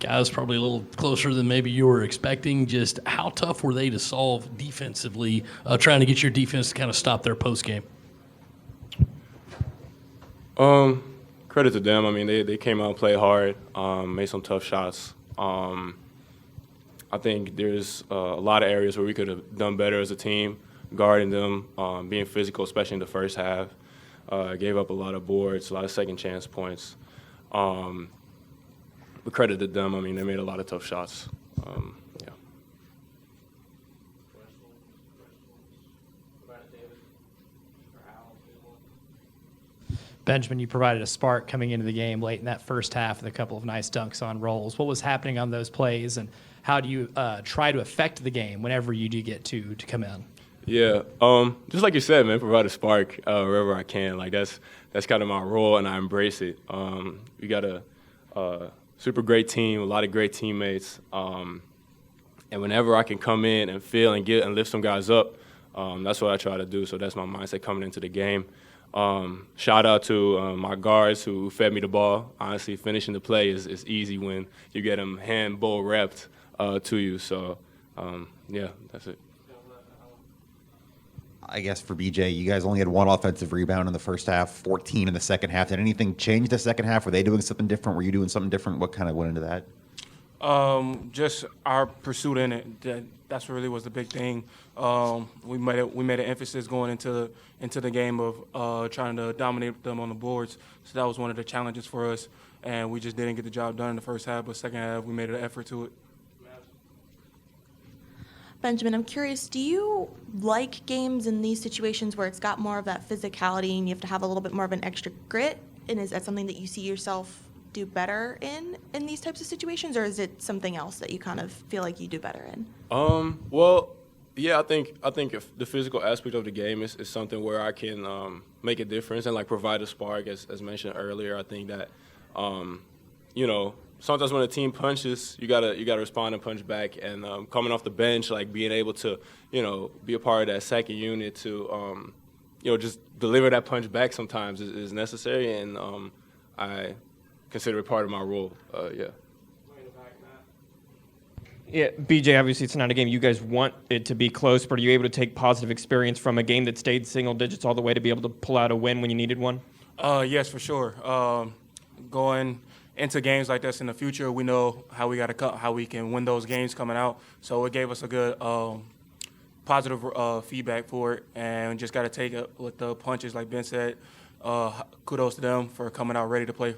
guys probably a little closer than maybe you were expecting. Just how tough were they to solve defensively, trying to get your defense to kind of stop their post game? Credit to them. I mean, they came out and played hard, made some tough shots. I think there's a lot of areas where we could have done better as a team, guarding them, being physical, especially in the first half. Gave up a lot of boards, a lot of second chance points. But credit to them. I mean, they made a lot of tough shots. Yeah. Benjamin, you provided a spark coming into the game late in that first half with a couple of nice dunks on rolls. What was happening on those plays, and how do you try to affect the game whenever you do get to come in? Yeah, just like you said, man, provide a spark wherever I can. Like that's kind of my role, and I embrace it. We got a super great team, a lot of great teammates, and whenever I can come in and feel and get and lift some guys up, that's what I try to do. So that's my mindset coming into the game. Shout out to my guards who fed me the ball. Honestly, finishing the play is easy when you get them hand bull repped to you. So, yeah, that's it. I guess for BJ, you guys only had one offensive rebound in the first half, 14 in the second half. Did anything change the second half? Were they doing something different? Were you doing something different? What kind of went into that? Just our pursuit in it. That's really was the big thing. We made an emphasis going into the game of trying to dominate them on the boards. So that was one of the challenges for us, and we just didn't get the job done in the first half. But second half, we made an effort to it. Benjamin, I'm curious, do you like games in these situations where it's got more of that physicality and you have to have a little bit more of an extra grit? And is that something that you see yourself do better in these types of situations, or is it something else that you kind of feel like you do better in? Well, yeah, I think if the physical aspect of the game is something where I can make a difference and like provide a spark, as mentioned earlier. I think that sometimes when a team punches, you gotta respond and punch back. And coming off the bench, like being able to be a part of that second unit to just deliver that punch back sometimes is necessary, and I consider it part of my role. Yeah. Yeah, BJ, obviously it's not a game you guys want it to be close, but are you able to take positive experience from a game that stayed single digits all the way to be able to pull out a win when you needed one? Yes, for sure. Going into games like this in the future, we know how we can win those games coming out. So it gave us a good positive feedback for it, and just got to take it with the punches, like Ben said. Kudos to them for coming out ready to play.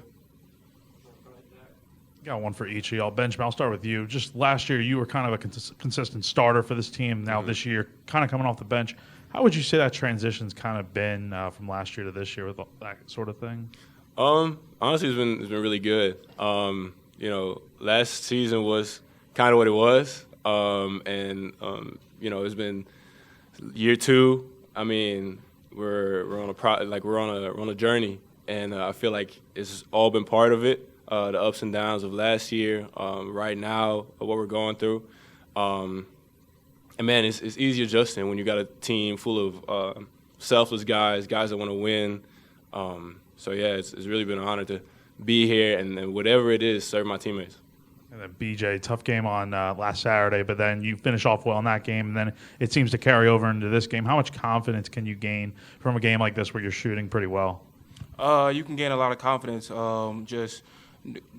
Got one for each of y'all. Benjamin, I'll start with you. Just last year, you were kind of a consistent starter for this team. Now this year, kind of coming off the bench. How would you say that transition's kind of been from last year to this year with that sort of thing? Honestly, it's been really good. Last season was kind of what it was, it's been year two. I mean, we're on a journey, and I feel like it's all been part of it. The ups and downs of last year, right now, what we're going through. And, man, it's easy adjusting when you got a team full of selfless guys that want to win. So, yeah, it's really been an honor to be here and whatever it is, serve my teammates. And then BJ, tough game on last Saturday, but then you finish off well in that game, and then it seems to carry over into this game. How much confidence can you gain from a game like this where you're shooting pretty well? You can gain a lot of confidence, just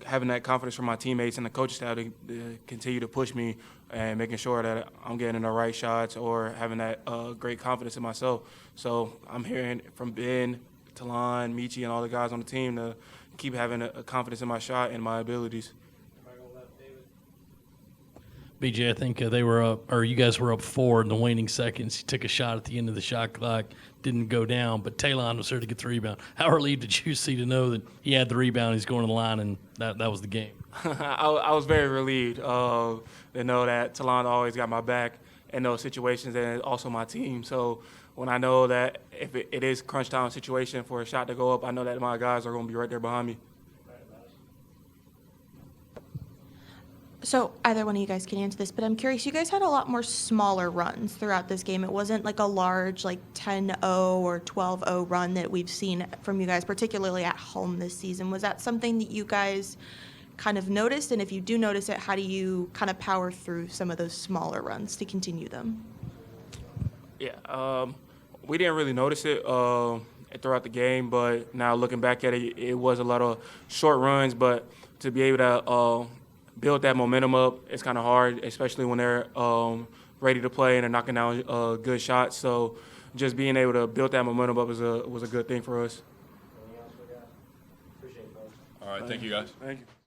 having that confidence from my teammates and the coaching staff to continue to push me and making sure that I'm getting the right shots or having that great confidence in myself. So I'm hearing from Ben, Talon, Michi, and all the guys on the team to keep having a confidence in my shot and my abilities. BJ, I think they were up, or you guys were up 4 in the waning seconds. He took a shot at the end of the shot clock, didn't go down, but Talon was there to get the rebound. How relieved did you see to know that he had the rebound, he's going to the line, and that was the game? I was very relieved to know that Talon always got my back in those situations, and also my team. So when I know that if it is crunch time situation for a shot to go up, I know that my guys are going to be right there behind me. So either one of you guys can answer this, but I'm curious, you guys had a lot more smaller runs throughout this game. It wasn't like a large 10-0 or 12-0 run that we've seen from you guys, particularly at home this season. Was that something that you guys kind of noticed? And if you do notice it, how do you kind of power through some of those smaller runs to continue them? Yeah, we didn't really notice it throughout the game, but now looking back at it, it was a lot of short runs. But to be able to build that momentum up, it's kind of hard, especially when they're ready to play and they're knocking down good shots. So just being able to build that momentum up was a good thing for us. All right, thank you guys. Thank you.